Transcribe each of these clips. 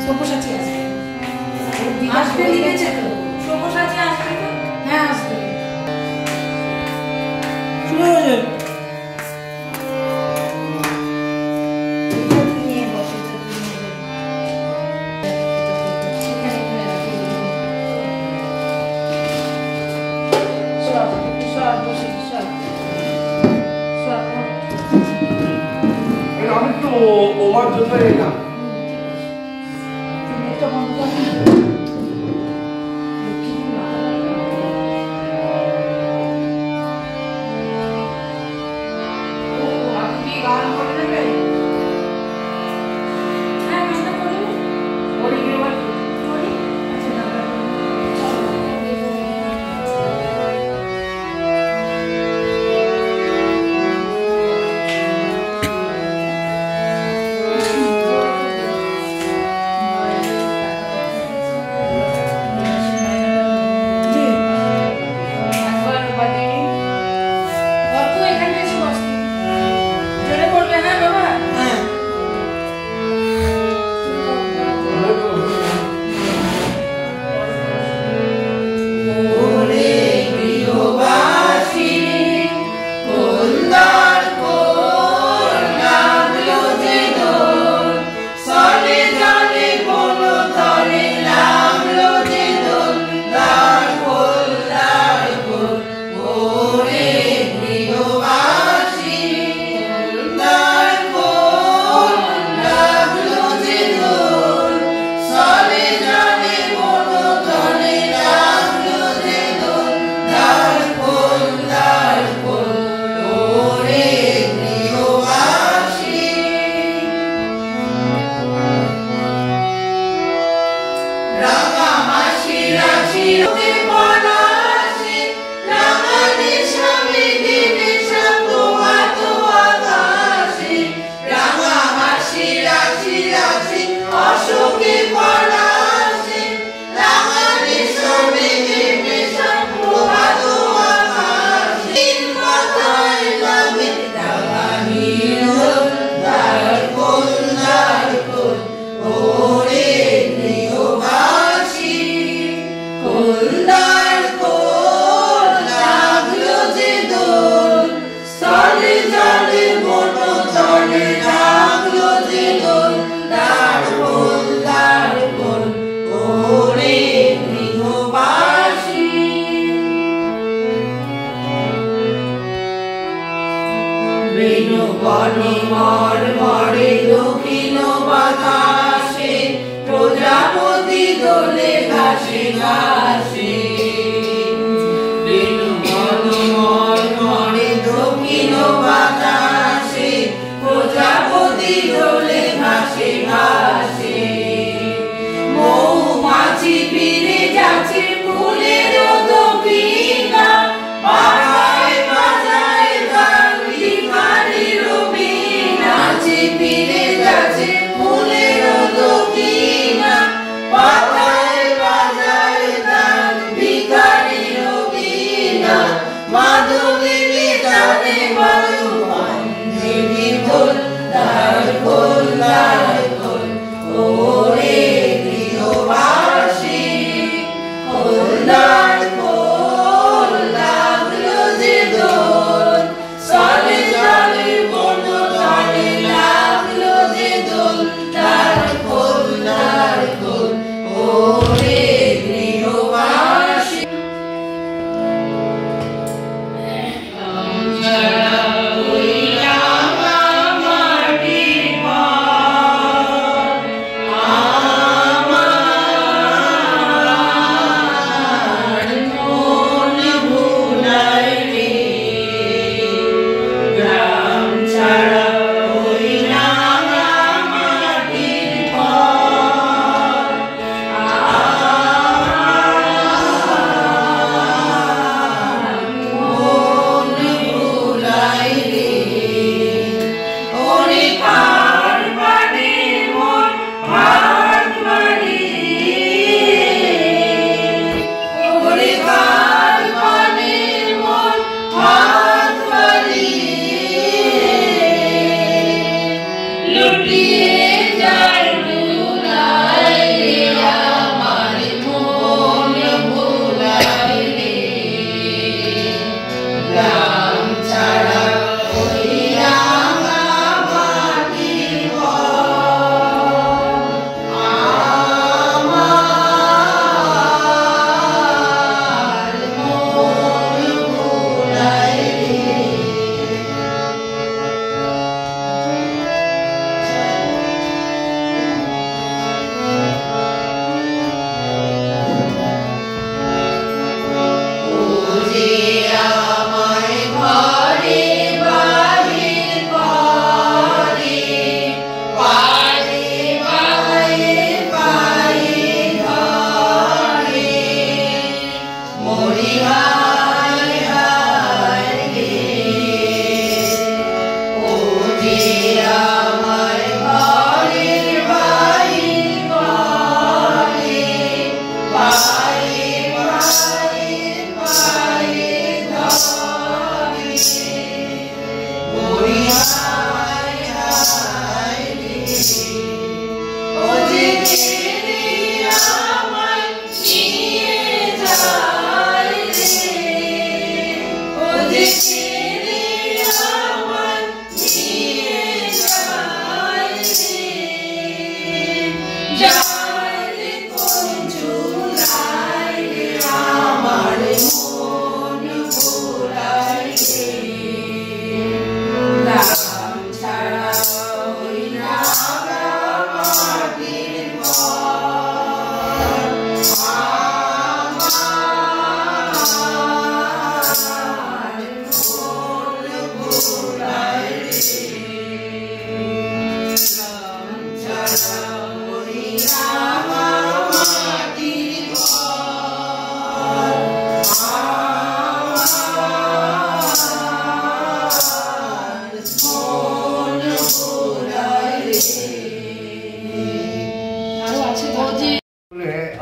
সব্যসাচী আসবে, আসবে লিখেছে তো, সব্যসাচী আসবে তো, হ্যাঁ আসবে, শুরু হয়ে যাবে। আমি তো ওমার জন্য এলাম। প্রজাপতি দোলে ঘাসে ঘাসে বেণু মনোমর মরে দক্ষিণ বাতাসে প্রজাপতি দোলে ঘাসে ঘাসে মৌমাছি ফিরে যাচ্ছে ফুলের দক্ষিণা বাজায় বাজায় গান ভিখারির বীণা ফিরে যাচ্ছে ফুলের দক্ষিণা বাজায় বাজায় গান ভিখারির বীণা মাধবীর তারে বায়ু বন্ধে ঢোল দ্বার খোল দ্বার খোল ওরে গৃহবাসী খোল দ্বার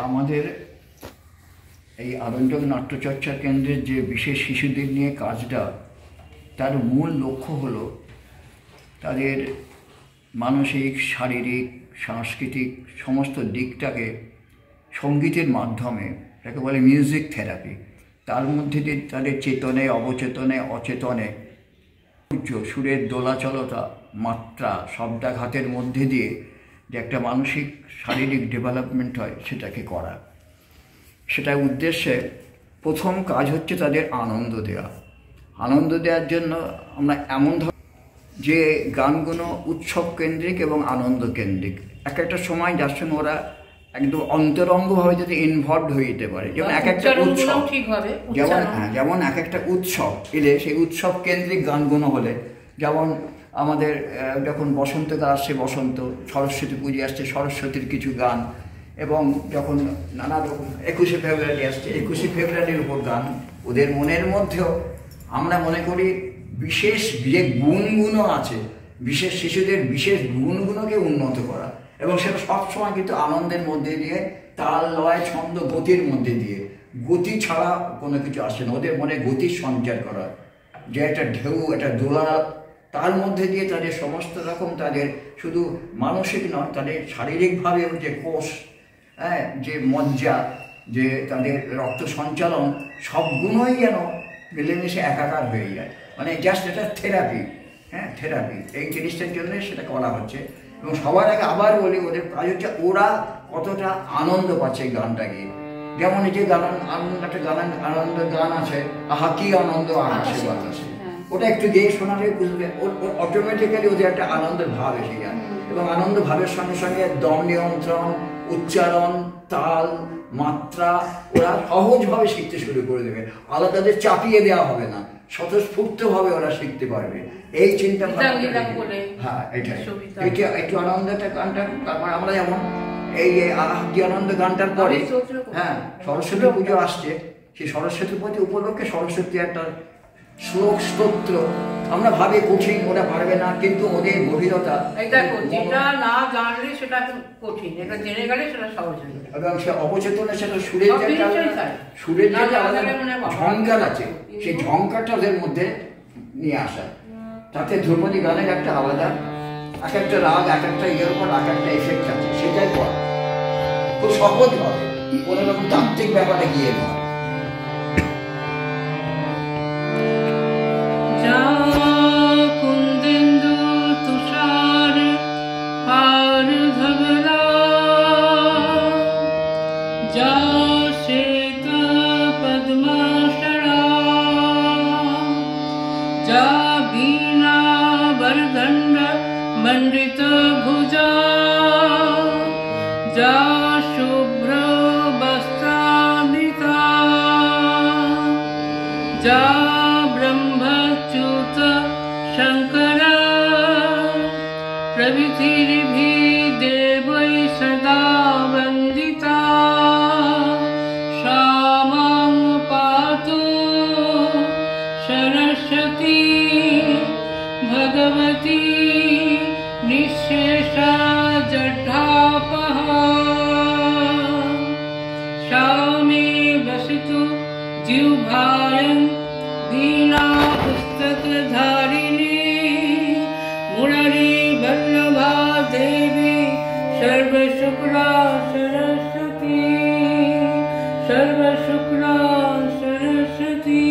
আমাদের এই আরঞ্জক নাট্যচর্চা কেন্দ্রের যে বিশেষ শিশুদের নিয়ে কাজটা, তার মূল লক্ষ্য হলো তাদের মানসিক, শারীরিক, সাংস্কৃতিক সমস্ত দিকটাকে সঙ্গীতের মাধ্যমে, যাকে বলে মিউজিক থেরাপি, তার মধ্যে দিয়ে তাদের চেতনে, অবচেতনে, অচেতনে সুরের দোলাচলতা, মাত্রা, শব্দাঘাতের মধ্যে দিয়ে যে একটা মানসিক শারীরিক ডেভেলপমেন্ট হয় সেটাকে করা। সেটার উদ্দেশ্যে প্রথম কাজ হচ্ছে তাদের আনন্দ দেওয়া। আনন্দ দেওয়ার জন্য আমরা এমন যে গানগুলো উৎসব কেন্দ্রিক এবং আনন্দ কেন্দ্রিক, একটা সময় যার সঙ্গে ওরা একদম অন্তরঙ্গভাবে যদি ইনভলভড হয়ে যেতে পারে। যেমন এক একটা উৎসব, যেমন এক একটা উৎসব এলে সেই উৎসব কেন্দ্রিক গানগুলো হলে, যেমন আমাদের যখন বসন্তকাল আসছে বসন্ত, সরস্বতী পুজো আসছে সরস্বতীর কিছু গান, এবং যখন নানা রকম 21শে ফেব্রুয়ারি আসছে 21শে ফেব্রুয়ারির উপর গান। ওদের মনের মধ্যেও আমরা মনে করি বিশেষ যে গুণগুলো আছে, বিশেষ শিশুদের বিশেষ গুণগুলোকে উন্নত করা, এবং সেটা সবসময় কিন্তু আনন্দের মধ্যে দিয়ে, তাল, লয়, ছন্দ, গতির মধ্যে দিয়ে। গতি ছাড়া কোনো কিছু আসে না। ওদের মনে গতির সঞ্চার করা, যে একটা ঢেউ, একটা দোলা, তার মধ্যে দিয়ে তাদের সমস্ত রকম, তাদের শুধু মানসিক নয়, তাদের শারীরিকভাবেও যে কোষ, হ্যাঁ, যে মজ্জা, যে তাদের রক্ত সঞ্চালন, সবগুলোই যেন মিলেমিশে একাকার হয়ে যায়। মানে জাস্ট এটা থেরাপি, হ্যাঁ, থেরাপি। এই জিনিসটার জন্য সেটা করা হচ্ছে। এবং সবার আগে আবার বলি, ওদের কাজ হচ্ছে ওরা কতটা আনন্দ পাচ্ছে এই গানটা গিয়ে। যেমন এই যে একটা আনন্দ গান আছে, আহা কি আনন্দ আকাশে বাতাসে, ওটা একটু গিয়ে শোনালে বুঝবে অটোমেটিক্যালি ওদের একটা আনন্দের ভাব এসে যায়। এবং আনন্দ ভাবের সঙ্গে সঙ্গে দম নিয়ন্ত্রণ, উচ্চারণ, তাল, মাত্রা ওরা সহজভাবে শিখতে শুরু করে দেবে। আলাদাদের চাপিয়ে দেওয়া হবে না, স্বতঃস্ফূর্তভাবে ওরা শিখতে পারবে। এই চিন্তা ভাবনা, হ্যাঁ, এটা একটু আনন্দটা গানটা। তারপর আমরা যেমন এই কি আনন্দ গানটার পরে, হ্যাঁ, সরস্বতী পুজো আসছে, সেই সরস্বতী পুজো উপলক্ষে সরস্বতী একটা শ্লোক, স্তোত্র। আমরা ভাবি কঠিন, ওরা পারবে না, কিন্তু ওদের গভীরতা, যেটা না জানলে সেটা কঠিন, এটা জেনে গেলে সেটা সহজ হয়ে যাবে। এবং সে অবচেতনে সেটা সুরের যে ঝঙ্কার আছে, সেই ঝঙ্কারটা ওদের মধ্যে নিয়ে আসা। তাতে ধ্রুপদী গানের একটা আলাদা, এক একটা রাগ, এক একটা ইয়ের উপর এক একটা এফেক্ট আছে, সেটাই কর খুব সহজ হবে, কোনো রকম তাত্ত্বিক ব্যাপারে গিয়ে নয়। मंडित भुजा जा शुभ्र वस्त्रावृता जा ब्रह्मच्युत शंकर प्रभृतिर्भि देवै सदा वंदिता श्यामां पातु सरस्वती भगवती निःशेषा जटापः श्यामे वसतु जिह्वायं वीणा पुस्तकधारिणी मुरली वल्लभा देवी सर्वशुक्ला सरस्वती सर्वशुक्ला सरस्वती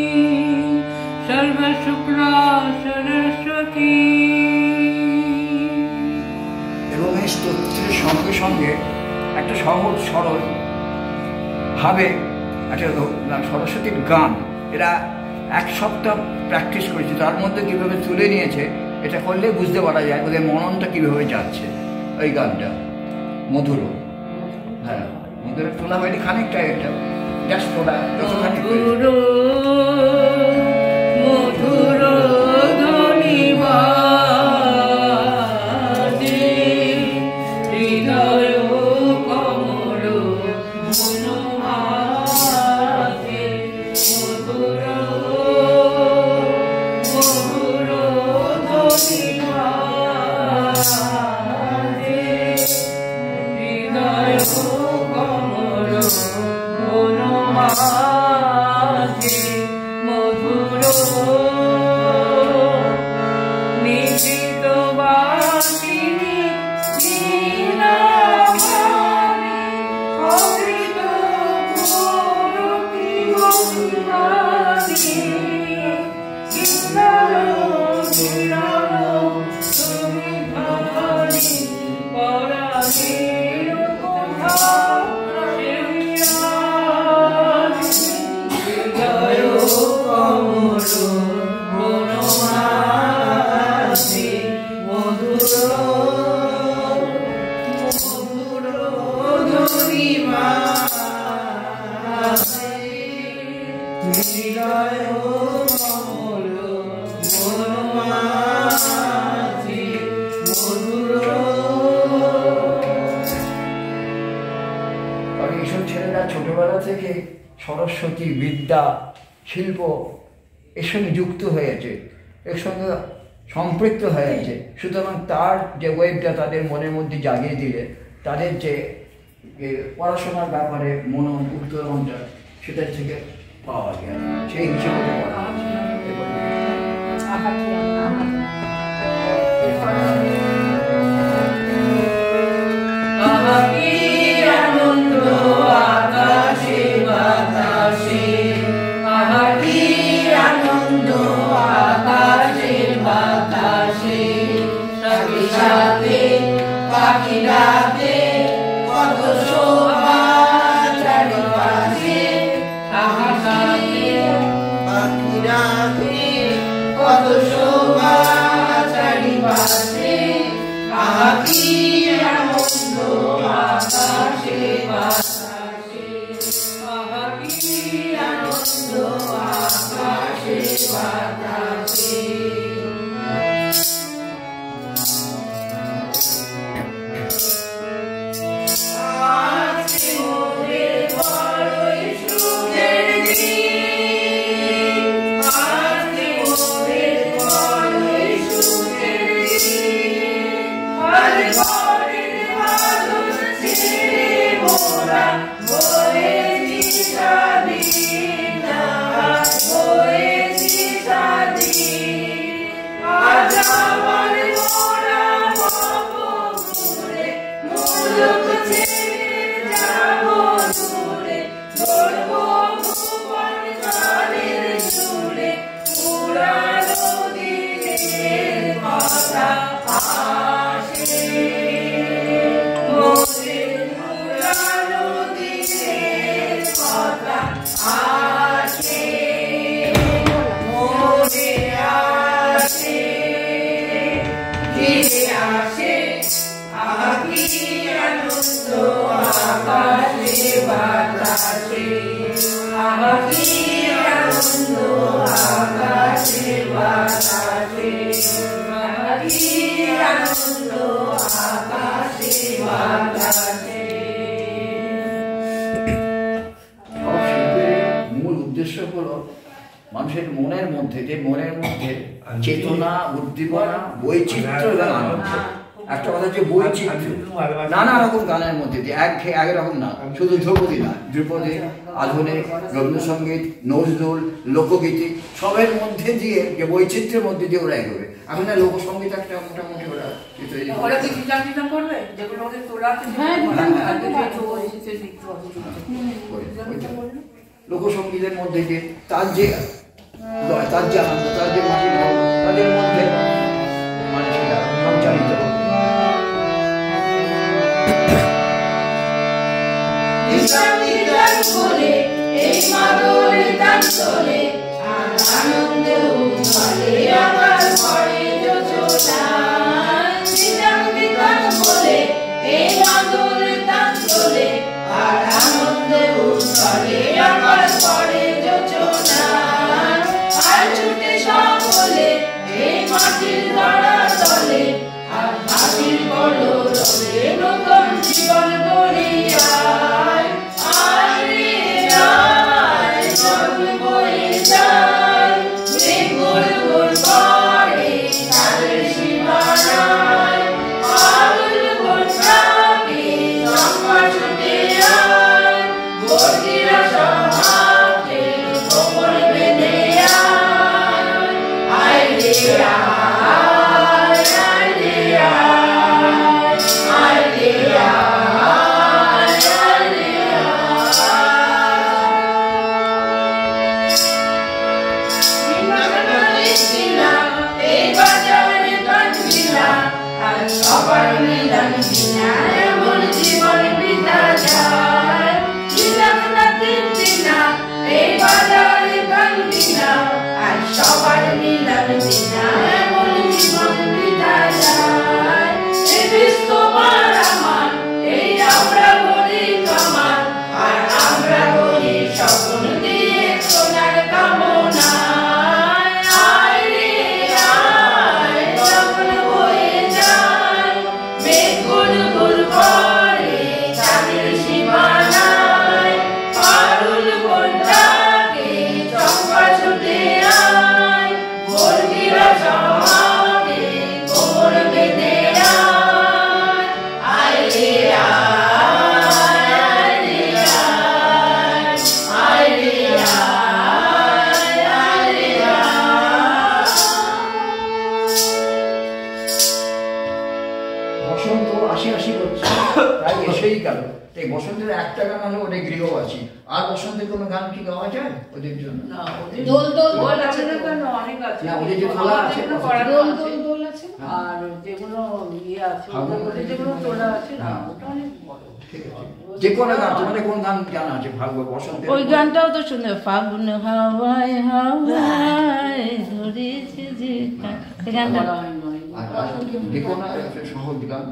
सर्वशुक्ला सरस्वती। স্তোত্রের সঙ্গে সঙ্গে একটা সহজ সরল ভাবে একটা সরস্বতীর গান, এরা এক সপ্তাহ প্র্যাকটিস করেছে, তার মধ্যে কীভাবে তুলে নিয়েছে এটা করলে বুঝতে পারা যায় ওদের মননটা কীভাবে যাচ্ছে। ওই গানটা মধুর, হ্যাঁ, মধুরের তোলা হয়নি খানিকটা, এটা জাস্ট তোলা যতখানি ছোটবেলা থেকে সরস্বতী বিদ্যা শিল্প এর সঙ্গে যুক্ত হয়েছে, এর সঙ্গে সম্পৃক্ত হয়েছে। সুতরাং তার যে ওয়েবটা তাদের মনের মধ্যে জাগিয়ে দিলে তাদের যে পড়াশোনার ব্যাপারে উত্তরণটা সেটা থেকে পাওয়া যায়, সেই হিসেবে পড়া মানুষের মনের মধ্যে চেতনা, উদ্দীপনা, বৈচিত্র্য এবং আনন্দ। একটা কথা হচ্ছে বৈচিত্র্য, নানা রকম গানের মধ্যে দিয়ে এক রকম না, শুধু ধ্রুপদী না, ধ্রুপদী, আধুনিক, রবীন্দ্রসঙ্গীত, নজরুল, লোকগীতি, সবের মধ্যে দিয়ে যে বৈচিত্র্যের মধ্যে দিয়ে ওরা এগোবে। এখন না লোকসঙ্গীত একটা মোটামুটি ওরা লোকসঙ্গীতের মধ্যে যে তার যে আনন্দ, তার যে মাটির ভাব, তাদের মধ্যে মানে সেটা সঞ্চালিত Yeah. অনেক গৃহবাসী। আর বসন্তের কোনো গান কি গাওয়া যায় ওদের জন্য? না, ওদের দোল দোল দোল দোল আছে আছে না তো। কেন, অনেক আছে। না, ওদের যে তোলা আছে, যেগুলো করানো দোল আছে, দোল দোল আছে না? আর যেগুলো ইয়ে আছে, ফাগুন ওদের যেগুলো তোলা আছে না, হ্যাঁ। ওটা অনেক বড়। ঠিক আছে, যে কোনো গান, তোমাদের কোন গান জানা আছে ভাগ্য বসন্তের? ওই গানটাও তো শুনে, ফাগুন হাওয়ায় হাওয়ায় ধরেছে যে এই গানটা। বলা হয় নয়। যে কোনো একটা সহজ গান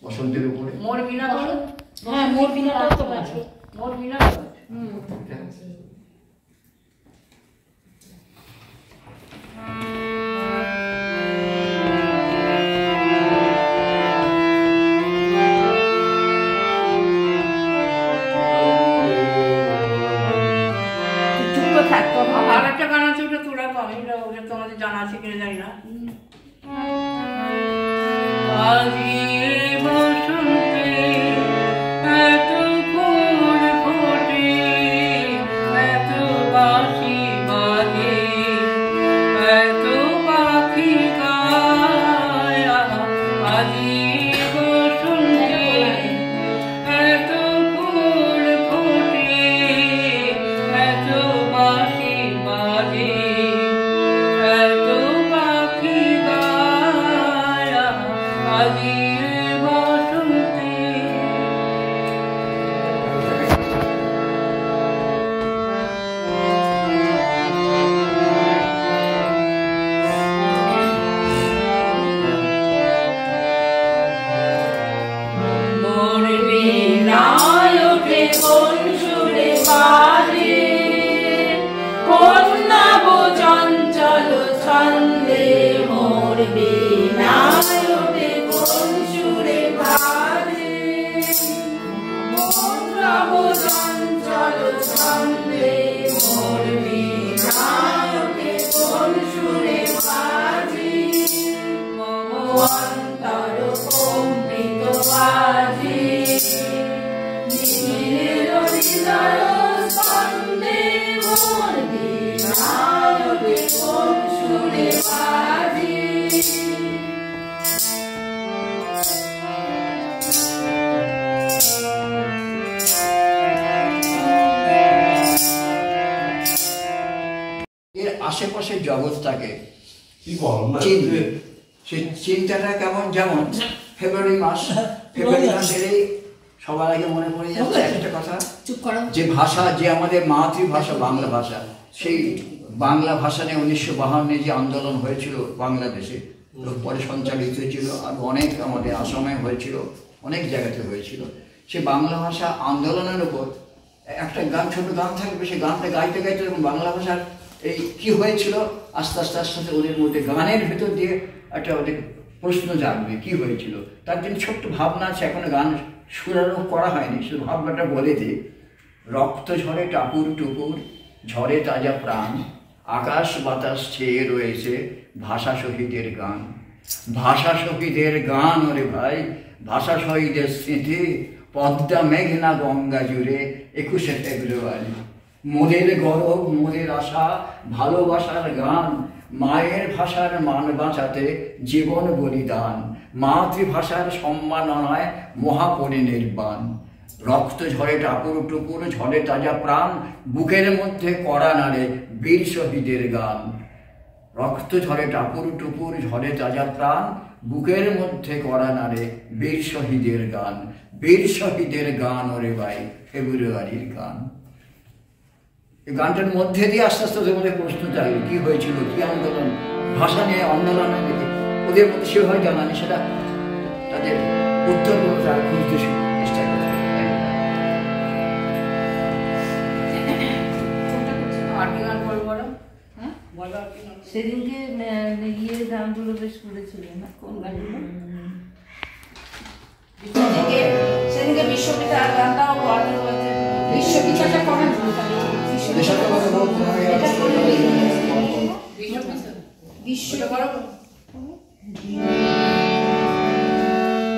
বসন্তের উপরে। মোর বিনা বলো, হ্যাঁ, মোর বিনাটাও তো আছে। মোর বিনা বলো। চুপ করে থাকতো আর একটা গান আছে, ওটা তোরা পাবে, ওটা তোমাদের জানা আছে কিনা জানি না। আজি বসন্তে এত ফুল ফোটে, এত বাঁশি বাজে, এত পাখি গায়। আজি বসন্তে এত ফুল ফোটে, এত বাঁশি বাজে, এত পাখি গায়। আজি বসন্তে। মোর বিনায় ওঠে কোন সুরে বাজে, কোন নব চঞ্চল ছন্দে। মোর বিনায় ওঠে কোন সুরে বাজে, কোন নব চঞ্চল ছন্দে। মোর বিনায় ওঠে কোন সুরে বাজে, অন্তর কম্পিত বাজে। নিজের হৃদয় স্পন্দে মোর বিনায় ওঠে কোন সুরে বাজে। এর আশেপাশের জগৎটাকে কি বল না চিনবে। সেই চিন্তাটা কেমন, যেমন ফেব্রুয়ারি মাস, ফেব্রুয়ারি মাসেরই সবার আগে মনে পড়ে যাচ্ছে একটা কথা, চুপ করো। যে ভাষা, যে আমাদের মাতৃভাষা বাংলা ভাষা, সেই বাংলা ভাষা নিয়ে 1952 যে আন্দোলন হয়েছিল বাংলাদেশে, পরে সঞ্চালিত হয়েছিল, আর অনেক আমাদের আসামে হয়েছিল, অনেক জায়গাতে হয়েছিল। সে বাংলা ভাষা আন্দোলনের উপর একটা গান, ছোট গান থাকবে, সেই গানটা গাইতে গাইতে এবং বাংলা ভাষার এই কি হয়েছিল আস্তে আস্তে আস্তে আস্তে ওদের মধ্যে গানের ভেতর দিয়ে একটা ওদের প্রশ্ন জাগবে কি হয়েছিল। তার জন্য ছোট্ট ভাবনা আছে, এখনো গান সুরারোপ করা হয়নি, শুধু ভাবনাটা বলে দিই। রক্ত ঝরে টাপুর টুপুর, ঝরে তাজা প্রাণ, আকাশ বাতাস ছেয়ে রয়েছে ভাষা শহীদের গান। ভাষা শহীদের গান ওরে ভাই, ভাষা শহীদের স্মৃতি, পদ্মা মেঘনা গঙ্গা জুড়ে 21শে ফেব্রুয়ারি। মোদের গৌরব, মোদের আশা, ভালোবাসার গান, মায়ের ভাষার মান বাঁচাতে জীবন বলিদান, মাতৃভাষার সম্মাননায় মহাপরিনির্বাণ। রক্ত ঝরে টাপুর টুপুর, ঝরে তাজা প্রাণ, বুকের মধ্যে কড়া নাড়ে বীর শহীদের গান। রক্ত ঝরে টাপুর টুপুর, ঝরে তাজা প্রাণ, বুকের মধ্যে কড়া নাড়ে বীর শহীদের গান। বীর শহীদের গান ওরে ভাই, ফেব্রুয়ারির গান। এই গানটার মধ্যে দিয়ে আস্তে আস্তে ওদের মধ্যে প্রশ্ন জাগে, কি হয়েছিল, কি আন্দোলন, ভাষা নিয়ে আন্দোলন দিকে ওদের মধ্যে সেভাবে জানা নেই, সেটা তাদের উত্তরগুলো তারা খুঁজতে চেষ্টা করে। আর কি গান বলবো বলো? বলো আর কি গান? সেদিনকে ইয়ে গানগুলো বেশ করেছিল না, কোন গানগুলো? সেদিনকে বিশ্ববিদ্যালয় গানটাও বিশ্ববিদ্যালয়টা কবে বিশ্বটা বলো।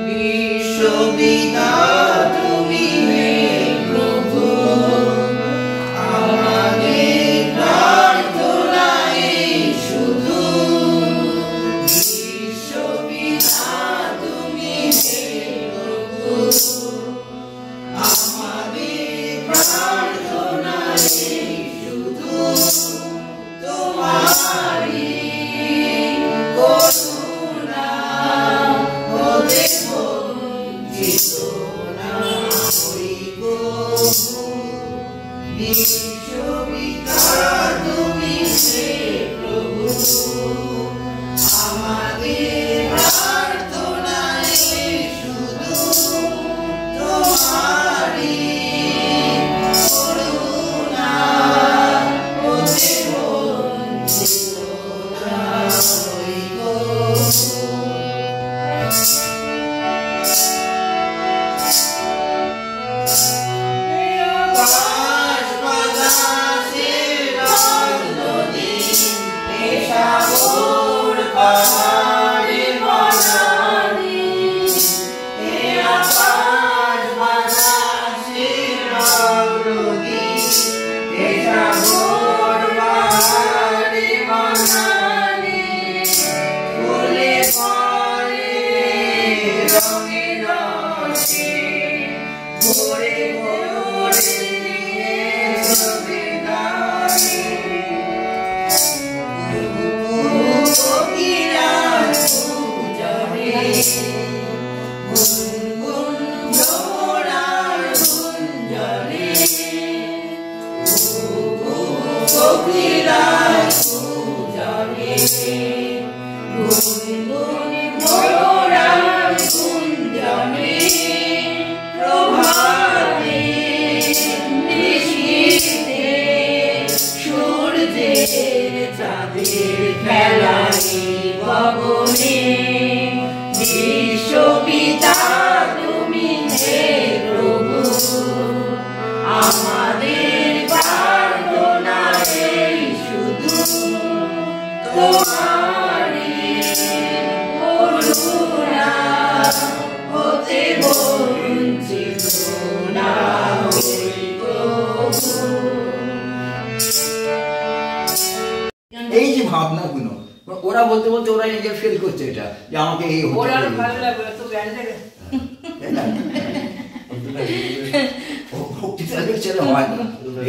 বিশ্ববিনা তুমি হে প্রভু, আমাদের প্রার্থনা এই শুধু। বিশ্ববিনা তুমি হে প্রভু, আমাদের বিশ্বপিতা তুমি হে প্রভু আমাদের প্রার্থনায় শুধু তোমারই করুণা হতে বঞ্চিত না হইব। বিশ্বপিতা তুমি হে প্রভু আমাদের প্রার্থনায় শুধু তোমারই করুণা হতে বঞ্চিত না হইব। এই যে ভাবনাগুলো ওরা বলতে বলতে ওরা নিজে ফিল করছে এটা যে আমাকে এই হতে ওরা হবে। ভালো লাগবে তো ব্যান্ডের তাই না? ও ভক্তিতাদের ছেলে হয় না,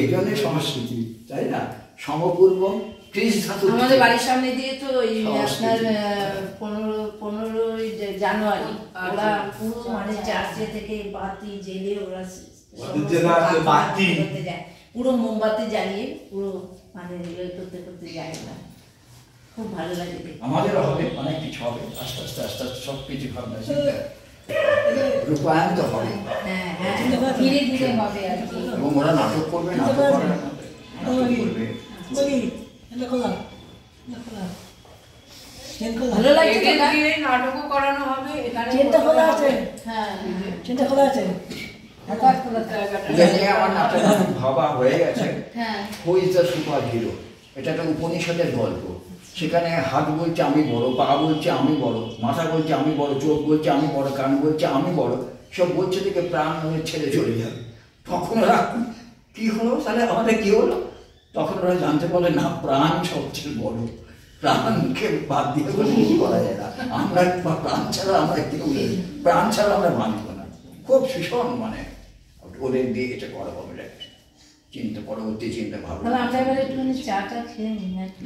এই জন্য সংস্কৃতি, তাই না? সমপূর্ব ত্রিশ ধাতু আমাদের বাড়ির সামনে দিয়ে তো ওই সংস্কৃতি। আপনার 15ই জানুয়ারি ওরা পুরো মানে চার্চে থেকে বাতি জেলে ওরা বাতি করতে যায়, পুরো মোমবাতি জ্বালিয়ে পুরো মানে ইয়ে করতে করতে যায় ওরা। খুব ভালো লাগে দেখতে। আমাদেরও হবে, অনেক কিছু হবে, আস্তে আস্তে আস্তে আস্তে সব কিছু ভাবনা চিন্তা রূপায়িত হবে। হ্যাঁ হ্যাঁ, ধীরে ধীরে হবে আর কি। এবং ওরা নাটক করবে, নাটক করবে, নাটক করবে। ভালো লাগছে এদের না? দিয়ে নাটকও করানো হবে এখানে। হ্যাঁ এটা নিয়ে আমার নাটক ভাবা হয়ে গেছে। হ্যাঁ who is the super hero, এটা একটা উপনিষদের গল্প। সেখানে হাত বলছে আমি বড়, পা বলছে আমি বড়, মাথা বলছে আমি বড়, চোখ বলছে আমি বড়, কান বলছে আমি বড়, সব বলছে থেকে প্রাণ হয়ে ছেড়ে চলে যাবে। তখন ওরা কি হলো, তাহলে আমাদের কি হলো? তখন ওরা জানতে পারলে না, প্রাণ সবচেয়ে বড়, প্রাণকে বাদ দিয়ে কিছু করা যায় না। আমরা প্রাণ ছাড়া আমরা কেউ নেই, প্রাণ ছাড়া আমরা বাঁচব না। খুব ভীষণ মানে ওদের দিয়ে এটা করা হবে, চিন্তা, পরবর্তী চিন্তা ভাবনা। তাহলে আমরা এবার একটুখানি চাটা খেয়ে নিই নাকি?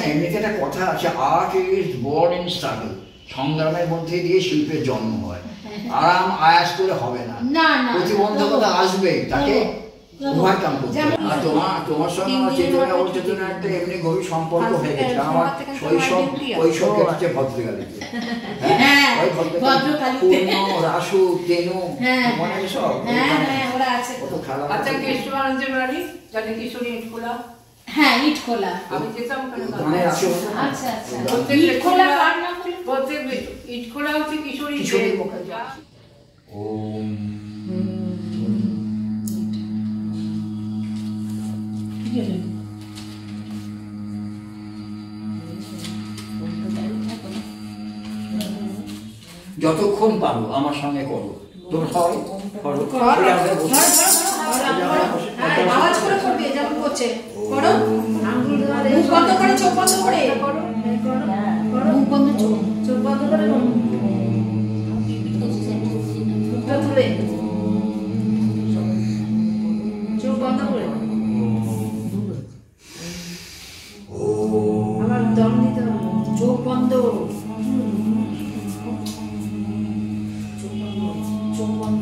এমনিতে একটা কথা আছে, art is born in struggle, সংগ্রামের মধ্যে দিয়ে শিল্পের জন্ম হয়। আরাম আয়াস করে হবে না, না না, প্রতিবন্ধকতা আসবে, তাকে উভয় কাম করতে হবে। আর তোমার সঙ্গে আমার চেতনা ও চেতনা একটা এমনি গভীর সম্পর্ক হয়ে গেছে। আমার শৈশব কৈশোর কেটেছে ভদ্রকালীতে। হ্যাঁ, ওই ভদ্রকালী পূর্ণ, রাসু, তেনু, মনে হয় সব ওরা আছে। কত খেলা। আচ্ছা, কৃষ্ণানন্দের বাড়ি জানি কিশোরী ইট খোলা, হ্যাঁ ইট খোলা। আমি যেতাম ওখানে। মনে আছে? আচ্ছা আচ্ছা, প্রত্যেক ইট খোলা কার নাম হলো? প্রত্যেক ইট খোলা হচ্ছে কিশোরী। কিশোরী মুখার্জি। ওম যতক্ষণ পারো আমার সঙ্গে করো, তোমরা সবাই করো। আওয়াজ করে করবে যেমন করছে, করো। মুখ বন্ধ করে, চোখ বন্ধ করে করো। মুখ বন্ধ, চোখ বন্ধ করে করো। মুখটা তুলে, চোখ বন্ধ করে। আমার দম দিতে হবে, চোখ বন্ধ, চোখ বন্ধ।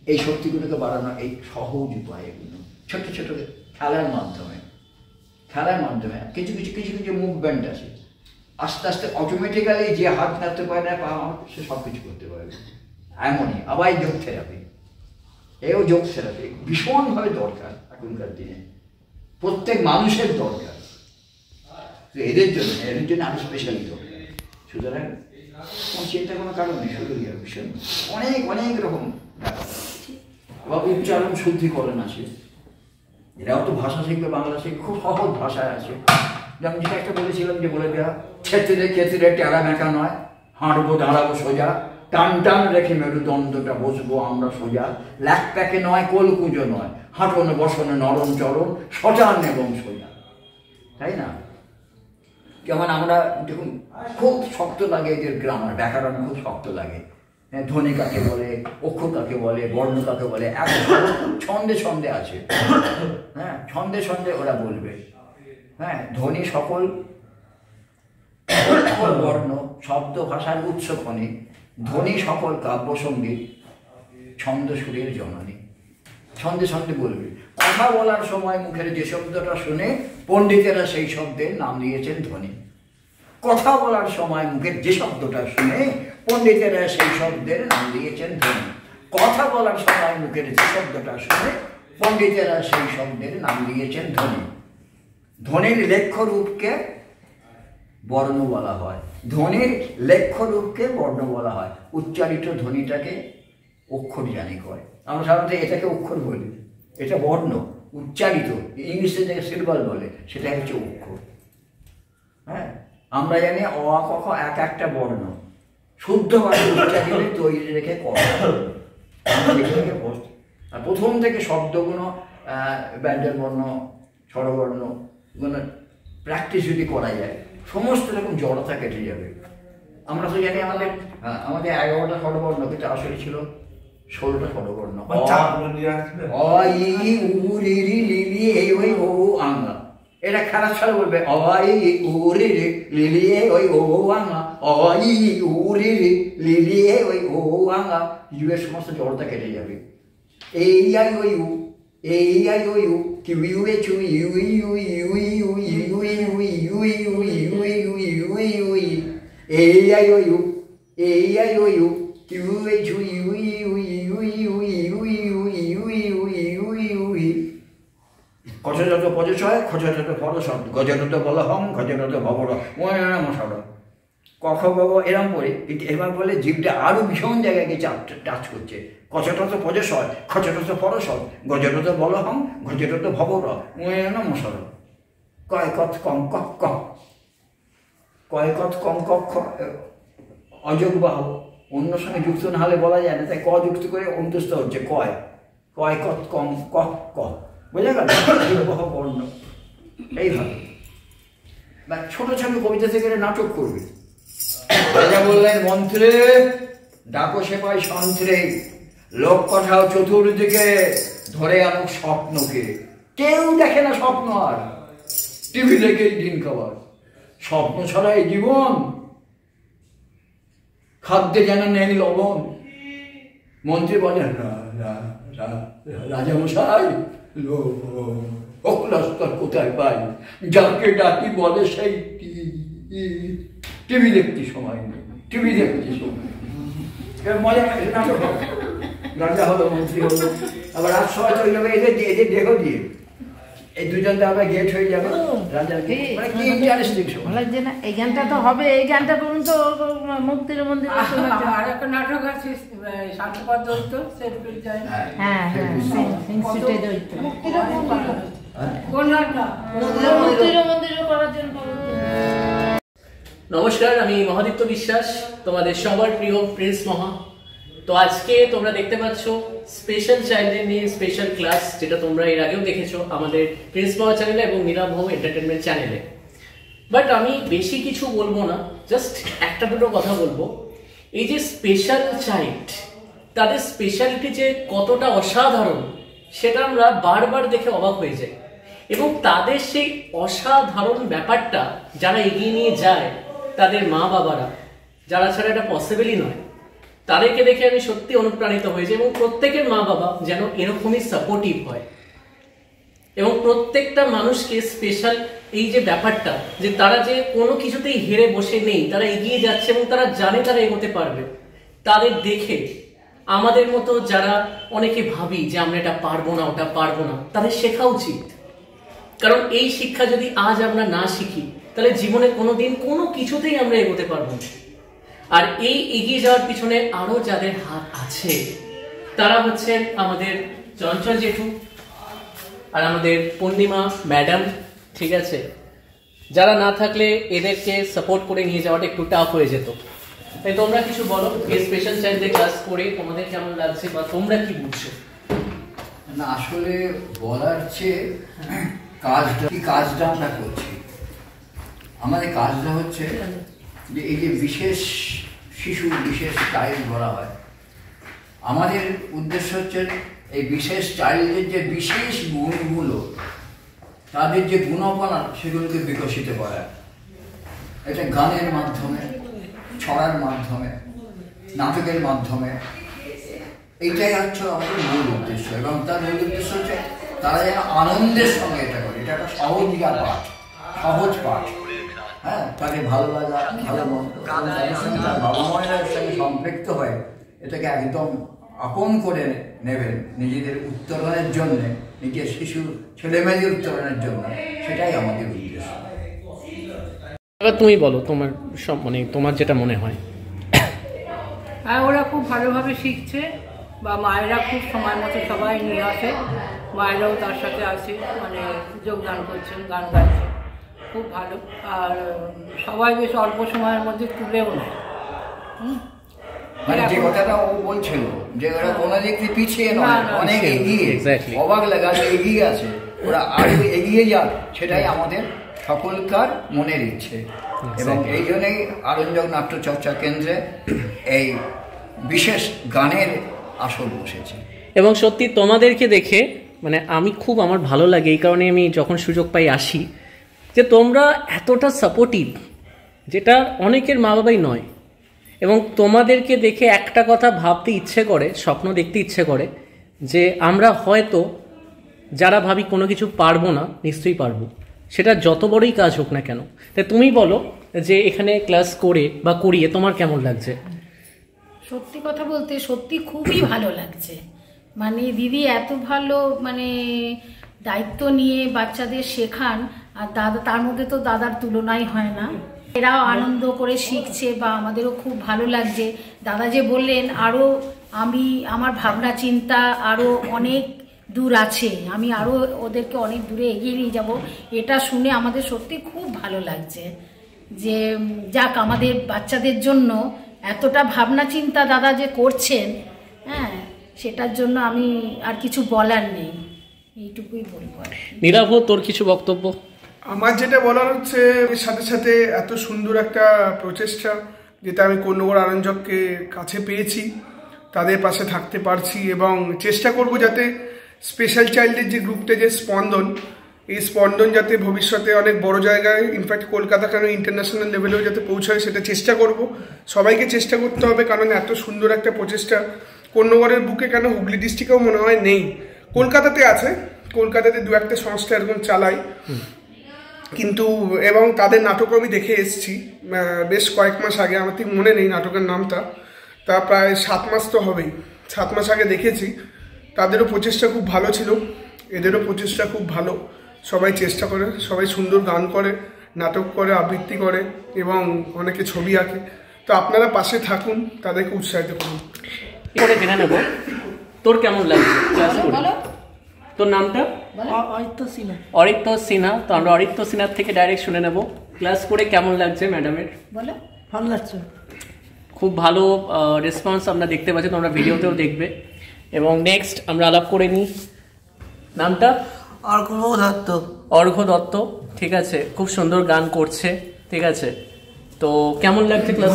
এই শক্তিগুলোকে বাড়ানো এই সহজ উপায় এগুলো, ছোট ছোট খেলার মাধ্যমে কিছু কিছু কিছু কিছু মুভমেন্ট আছে, আস্তে আস্তে অটোমেটিক্যালি যে হাত নাড়তে পারে না, পা সে সব কিছু করতে পারবে। এমনই আবার যোগ থেরাপি, এও যোগ থেরাপি ভীষণভাবে দরকার এখনকার দিনে, প্রত্যেক মানুষের দরকার, এদের জন্য আরো স্পেশালি দরকার। সুতরাং চিন্তা কোনো কারণ নেই, শুধু ভীষণ অনেক অনেক রকম ব্যাপার বা উচ্চারণ শুদ্ধিকরণ আছে। এরাও তো ভাষা শিখবে, বাংলা শিখবে, খুব সহজ ভাষায় আছে। যেমন যেটা একটা বলেছিলাম যে বলে দেওয়া, ক্ষেত্রে ক্ষেত্রে টেরা মেকা নয়, হাঁটবো দাঁড়াবো সোজা, টান টান রেখে মেরুদণ্ডটা বসবো আমরা সোজা, ল্যাক প্যাকে নয় কোলকুঁজো নয়, হাঁটনে বসনে নরম চরণ সটান এবং সোজা। তাই না? যেমন আমরা দেখুন খুব শক্ত লাগে এদের গ্রামার, ব্যাকরণ খুব শক্ত লাগে। হ্যাঁ, ধ্বনি কাকে বলে, অক্ষর কাকে বলে, বর্ণ কাকে বলে, ছন্দে ছন্দে আছে। হ্যাঁ, ছন্দে ছন্দে ওরা বলবে। হ্যাঁ, ধ্বনি সকল বর্ণ শব্দ ভাষার উৎস খনি, ধ্বনি সকল কাব্যসঙ্গীত, ছন্দ সুরের জননী। ছন্দে ছন্দে বলবে। কথা বলার সময় মুখের যে শব্দটা শুনে পণ্ডিতেরা সেই শব্দের নাম দিয়েছেন ধ্বনি। কথা বলার সময় মুখের যে শব্দটা শুনে পণ্ডিতেরা সেই শব্দের নাম দিয়েছেন ধ্বনি। কথা বলার সময় মুখের যে শব্দটা শুনে পণ্ডিতেরা সেই শব্দের নাম দিয়েছেন ধ্বনি। ধ্বনির লেখ্য রূপকে বর্ণ বলা হয়, ধ্বনির লেখ্য রূপকে বর্ণ বলা হয়। উচ্চারিত ধ্বনিটাকে অক্ষর জানি কয়, আমরা সাধারণত এটাকে অক্ষর বলি, এটা বর্ণ। উচ্চারিত ইংলিশে যে সিম্বল বলে সেটা হচ্ছে অক্ষর। হ্যাঁ, আমরা জানি অ আ ক খ এক একটা বর্ণ শুদ্ধভাবে উচ্চারিত তৈরি রেখে করা। আর প্রথম থেকে শব্দগুলো ব্যঞ্জন বর্ণ স্বরবর্ণ প্র্যাকটিস যদি করা যায় সমস্ত রকম জড়তা কেটে যাবে। আমরা তো জানি আমাদের 11টা স্বরবর্ণ, কিন্তু আসলে ছিল 16টা স্বরবর্ণ। অ ই উ রি রি লি লি এ ওই ও আঙ্গা। এটা খারাপ ছাড়া বলবে অ ই উ রি রি লি লি এ ওই ও আঙ্গা, অ ই উ রি রি লি লি এ ওই ও আঙ্গা। ইউয়ের সমস্ত জড়তা কেটে যাবে। এই আই ওই ইউ, এই আই ওই ইউ, কিউ ইউ এ চু ইউ ইউ ইউ ইউ ইউ ইউ ইউ ইউ ইউ ইউ ইউ ইউ এই আই ওই ইউ, এই আই ওই ইউ, কিউ এ চু ইউ ইউ ইউ ইউ ইউ ইউ ইউ ইউ ইউ ইউ ইউ। কচযত পজশয় খচযত পরশব্দ, গজনত বলহং গজনত ভবর মশার কখ গগ এরম করে। কিন্তু এবার বলে জীবটা আরো ভীষণ জায়গায় গিয়ে টাচ করছে। কচটত পজশয় খচটত পরশব, গজনত বলহং গজনত ভবর মশার। কয় কত কম কক ক, কয় কত কম ক অযোগ বাহ, অন্য সঙ্গে যুক্ত না হলে বলা যায় না, তাই ক যুক্ত করে অন্তস্থ হচ্ছে কয়। কয় কত কম ক ক, বোঝা গেল? বর্ণ এইভাবে বা ছোট ছোট কবিতা থেকে নাটক করবে। রাজা বললেন মন্ত্রে ডাকো সেপাই সন্ত্রে, লোক পাঠাও চতুর্দিকে, ধরে আনুক স্বপ্নকে। কেউ দেখে না স্বপ্ন, আর টিভি দেখেই দিন খাবার। স্বপ্ন ছাড়া এই জীবন, খাদ্যে যেন নেই লবণ। মন্ত্রী বলেন রাজামশাই অকুলাস্তর কোথায় পাই, যাকে ডাকি বলে সেই টিভি দেখতে সময় নেই, টিভি দেখতে সময় মজা নাটক। রাজা হলো, মন্ত্রী হলো, আবার রাত সবাই চলে যাবে এদের দেহ দিয়ে। এই দুজন তো আবার গেট হয়ে যাবে রাজার গেট। মানে কি ইন্টারেস্টিং সময় লাগছে না? এই গানটা তো হবে, এই গানটা করুন তো মুক্তির মন্দিরে। আর একটা নাটক আছে শান্তপদ দৈত্য, সেলফিল টাইম। হ্যাঁ হ্যাঁ, সিনসিটে দৈত্য। মুক্তির মন্দিরে কোন নাটক? মুক্তির মন্দিরে করার জন্য। নমস্কার, আমি মহাদিত্য বিশ্বাস, তোমাদের সবার প্রিয় প্রিন্স মহা। তো আজকে তোমরা দেখতে পাচ্ছ স্পেশাল চাইল্ডদের নিয়ে স্পেশাল ক্লাস, যেটা তোমরা এর আগেও দেখেছো আমাদের প্রিন্স মহা চ্যানেলে এবং নীলাভ হোম এন্টারটেনমেন্ট চ্যানেলে। বাট আমি বেশি কিছু বলবো না, জাস্ট একটা দুটো কথা বলবো। এই যে স্পেশাল চাইল্ড, তাদের স্পেশালিটি যে কতটা অসাধারণ সেটা আমরা বারবার দেখে অবাক হয়ে যাই। এবং তাদের সেই অসাধারণ ব্যাপারটা যারা এগিয়ে নিয়ে যায়, তাদের মা বাবারা, যারা ছাড়া এটা পসিবলই নয়, তাদেরকে দেখে আমি সত্যি অনুপ্রাণিত হয়েছি এবং প্রত্যেকের মা বাবা যেন এরকমই সাপোর্টিভ হয় এবং প্রত্যেকটা মানুষকে স্পেশাল এই যে ব্যাপারটা যে তারা যে কোনো কিছুতেই হেরে বসে নেই, তারা এগিয়ে যাচ্ছে এবং তারা জানে তারা এগোতে পারবে, তাদের দেখে আমাদের মতো যারা অনেকে ভাবি যে আমরা এটা পারবো না ওটা পারবো না, তাদের শেখা উচিত। কারণ এই শিক্ষা যদি আজ আমরা না শিখি তাহলে জীবনে কোনোদিন কোনো কিছুতেই আমরা এগোতে পারবো না। আর এই এগিয়ে যাওয়ার পিছনে আরো যাদের হাত আছে তারা হচ্ছেন আমাদের চঞ্চল জেঠু আর আমাদের পূর্ণিমা ম্যাডাম, ঠিক আছে, যারা না থাকলে এদেরকে সাপোর্ট করে নিয়ে যাওয়াটা একটু টাফ হয়ে যেত। তাই তোমরা কিছু বলো, এই স্পেশাল চাইল্ডদের ক্লাস করে তোমাদের কেমন লাগছে বা তোমরা কি বুঝছো? না, আসলে বলার চেয়ে কাজটা আমরা করছি। আমাদের কাজটা হচ্ছে যে এই যে বিশেষ শিশু, বিশেষ চাইল্ড বলা হয়, আমাদের উদ্দেশ্য হচ্ছে এই বিশেষ চাইল্ডের যে বিশেষ গুণগুলো, তাদের যে গুণাবলী সেগুলোকে বিকশিত করা। এটা গানের মাধ্যমে, ছড়ার মাধ্যমে, নাটকের মাধ্যমে, এইটাই হচ্ছে আমাদের মূল উদ্দেশ্য। এবং তার মূল উদ্দেশ্য হচ্ছে তারা যেন আনন্দের সঙ্গে এটা করে। এটা একটা সহজ পাঠ। হ্যাঁ, তাকে ভালো লাগা, ভালো মন্দ, তাদের সঙ্গে তার বাবা মায়ের সঙ্গে সম্পৃক্ত হয়ে এটাকে একদম আপন করে নেবেন নিজেদের উত্তরণের জন্যে, নিজের শিশু ছেলেমেয়েদের উত্তরণের জন্য। সেটাই আমাদের উদ্দেশ্য। এবার তুমি বলো তোমার মানে তোমার যেটা মনে হয়। হ্যাঁ, ওরা খুব ভালোভাবে শিখছে, বা মায়েরা খুব সময় মতো সবাই নিয়ে আসে, মায়েরাও তার সাথে আছে, মানে যোগদান করছেন, গান গাইছে, খুব ভালো। আর সবাই বেশ অল্প সময়ের মধ্যে তুলেও নেয়। মানে যে কথাটা ও বলছিল যে ওরা কোনো দিক থেকে পিছিয়ে নয়, অনেক এগিয়ে, অবাক লাগালে এগিয়ে আছে, ওরা আরো এগিয়ে যাক, সেটাই আমাদের সকলকার মনের ইচ্ছে। এবং এই জন্যই আরঞ্জক নাট্য চর্চা কেন্দ্রে এই বিশেষ গানের আসর বসেছে। এবং সত্যি তোমাদেরকে দেখে মানে আমার ভালো লাগে, এই কারণে আমি যখন সুযোগ পাই আসি, যে তোমরা এতটা সাপোর্টিভ, যেটা অনেকের মা বাবাই নয়। এবং তোমাদেরকে দেখে একটা কথা ভাবতে ইচ্ছে করে, স্বপ্ন দেখতে ইচ্ছে করে, যে আমরা হয়তো যারা ভাবি কোনো কিছু পারবো না, নিশ্চয়ই পারবো, সেটা যত বড়ই কাজ হোক না কেন। তাই তুমি বলো যে এখানে ক্লাস করে বা করিয়ে তোমার কেমন লাগছে? সত্যি কথা বলতে সত্যি খুবই ভালো লাগছে। মানে দিদি এত ভালো মানে দায়িত্ব নিয়ে বাচ্চাদের শেখান, আর দাদা তার মধ্যে তো দাদার তুলনাই হয় না। এরাও আনন্দ করে শিখছে বা আমাদেরও খুব ভালো লাগছে। দাদা যে বললেন আরও আমার ভাবনা চিন্তা আরও অনেক দূর আছে, আমি আরও ওদেরকে অনেক দূরে এগিয়ে নিয়ে যাব, এটা শুনে আমাদের সত্যি খুব ভালো লাগছে। যে যাক, আমাদের বাচ্চাদের জন্য এতটা ভাবনা চিন্তা দাদা যে করছেন, হ্যাঁ, সেটার জন্য আমি আর কিছু বলার নেই, এইটুকুই বলবো। নীলাভ, তোর কিছু বক্তব্য? আমার যেটা বলার হচ্ছে, সাথে সাথে এত সুন্দর একটা প্রচেষ্টা যেটা আমি কর্ণগড় আরঞ্জককে কাছে পেয়েছি, তাদের পাশে থাকতে পারছি এবং চেষ্টা করব যাতে স্পেশাল চাইল্ডের যে গ্রুপটা, যে স্পন্দন, এই স্পন্দন যাতে ভবিষ্যতে অনেক বড় জায়গায়, ইনফ্যাক্ট কলকাতা কেন ইন্টারন্যাশনাল লেভেলেও যাতে পৌঁছায়, সেটা চেষ্টা করব। সবাইকে চেষ্টা করতে হবে, কারণ এত সুন্দর একটা প্রচেষ্টা কর্ণগড়ের বুকে কেন হুগলি ডিস্ট্রিক্টেও মনে হয় নেই। কলকাতাতে আছে, কলকাতাতে দু একটা সংস্থা এরকম চালায়, কিন্তু এবং তাদের নাটকও আমি দেখে এসেছি বেশ কয়েক মাস আগে, আমার ঠিক মনে নেই নাটকের নামটা, তা প্রায় 7 মাস তো হবেই, 7 মাস আগে দেখেছি। তাদেরও প্রচেষ্টা খুব ভালো ছিল, এদেরও প্রচেষ্টা খুব ভালো। সবাই চেষ্টা করে, সবাই সুন্দর গান করে, নাটক করে, আবৃত্তি করে এবং অনেকে ছবি আঁকে। তো আপনারা পাশে থাকুন, তাদেরকে উৎসাহিত করুন। করে জেনে নেব তোর কেমন লাগছে ক্লাস করে। তোর নামটা? অরিত্য সিনহা। তো আমরা অরিত্য সিনহার থেকে ডাইরেক্ট শুনে নেব ক্লাস করে কেমন লাগছে ম্যাডামের। বলো। ভালো লাগছে, খুব ভালো রেসপন্স আমরা দেখতে পাচ্ছি, তোমরা ভিডিওতেও দেখবে। এবং নেক্সট আমরা আলাপ করে নিই। নামটা? অর্ঘ্য দত্ত। ঠিক আছে, খুব সুন্দর গান করছে। ঠিক আছে, তো কেমন লাগছে ক্লাস?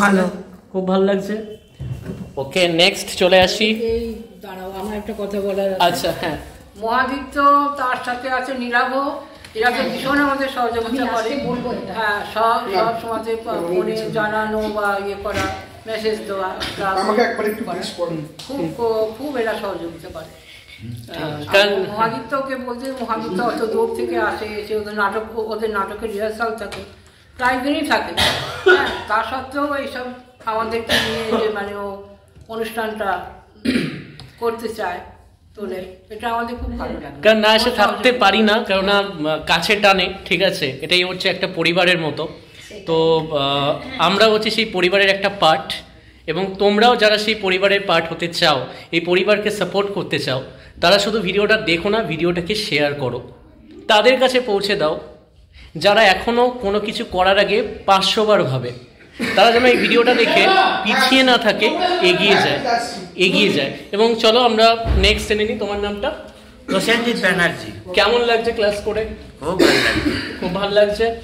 খুব ভালো লাগছে। ওকে, নেক্সট চলে আসি। এই দাঁড়াও, আমার একটা কথা বলার। আচ্ছা, হ্যাঁ। মহাদিত্য, তার সাথে আছে নীলাভ, এরা তো ভীষণ আমাদের সহযোগিতা করে। হ্যাঁ, সব সময় ফোনে জানানো বা ইয়ে করা, মেসেজ দেওয়া, আমাকে একবার একটু প্লিজ পড়ুন। খুব এরা সহযোগিতা করে। কারণ- মহাদিত্যকে বলতে মহাদিত্য অত দূর থেকে আসে, এসে ওদের নাটকের রিহার্সাল থাকে, প্রায় দিনই থাকে। হ্যাঁ, তা সত্ত্বেও এইসব আমাদেরকে নিয়ে যে মানে ও অনুষ্ঠানটা করতে চায় তোলে, এটা আমাদের খুব ভালো লাগে। কারণ না এসে থাকতে পারি না, কেননা কাছে টানে, ঠিক আছে, এটাই হচ্ছে একটা পরিবারের মতো। তো আমরা হচ্ছে সেই পরিবারের একটা পার্ট, এবং তোমরাও যারা সেই পরিবারের পার্ট হতে চাও, এই পরিবারকে সাপোর্ট করতে চাও, তারা শুধু ভিডিওটা দেখো না, ভিডিওটাকে শেয়ার করো, তাদের কাছে পৌঁছে দাও যারা এখনও কোনো কিছু করার আগে 500 বার ভাবে। তারা যেন এই ভিডিওটা দেখে পিছিয়ে না থাকে, এগিয়ে যায়। এবং চলো আমরা নেক্সট জেনে নিই, তোমার নামটা? প্রসেনজিৎ ব্যানার্জি। কেমন লাগছে ক্লাস করে? খুব ভালো লাগছে। খুব ভালো লাগছে।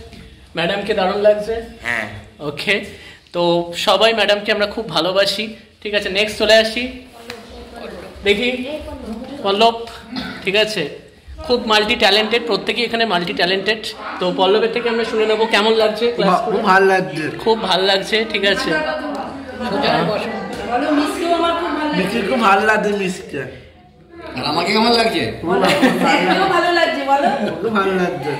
ম্যাডামকে দারুণ লাগছে। হ্যাঁ। ওকে, তো সবাই ম্যাডামকে আমরা খুব ভালোবাসি। ঠিক আছে, নেক্সট চলে আসি, দেখি পল্লব। ঠিক আছে, খুব মাল্টি ট্যালেন্টেড, প্রত্যেকেই এখানে মাল্টি ট্যালেন্টেড। তো পল্লবের থেকে আমরা শুনে নেবো কেমন লাগছে ক্লাস করে। খুব ভালো লাগছে। খুব ভালো লাগছে, ঠিক আছে। মিষ্টি খুব ভালো লাগছে। মিষ্টি আর আমাকে কেমন লাগছে? ভালো লাগছে, বলো। খুব ভালো লাগছে।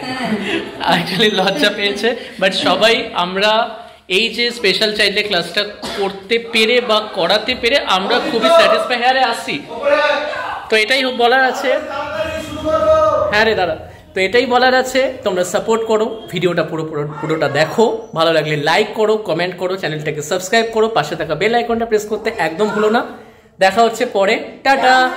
অ্যাকচুয়ালি লজ্জা পেয়েছে, বাট সবাই আমরা এই যে স্পেশাল চাইল্ডের ক্লাসটা করতে পেরে বা করাতে পেরে আমরা খুবই স্যাটিসফাই। হ্যাঁ রে, আসছি। তো এটাই বলার আছে। হ্যাঁ রে দাদা, তো এটাই বলার আছে, তোমরা সাপোর্ট করো, ভিডিওটা পুরোটা দেখো, ভালো লাগলে লাইক করো, কমেন্ট করো, চ্যানেলটাকে সাবস্ক্রাইব করো, পাশে থাকা বেল আইকনটা প্রেস করতে একদম ভুলো না। দেখা হচ্ছে পরে, টাটা।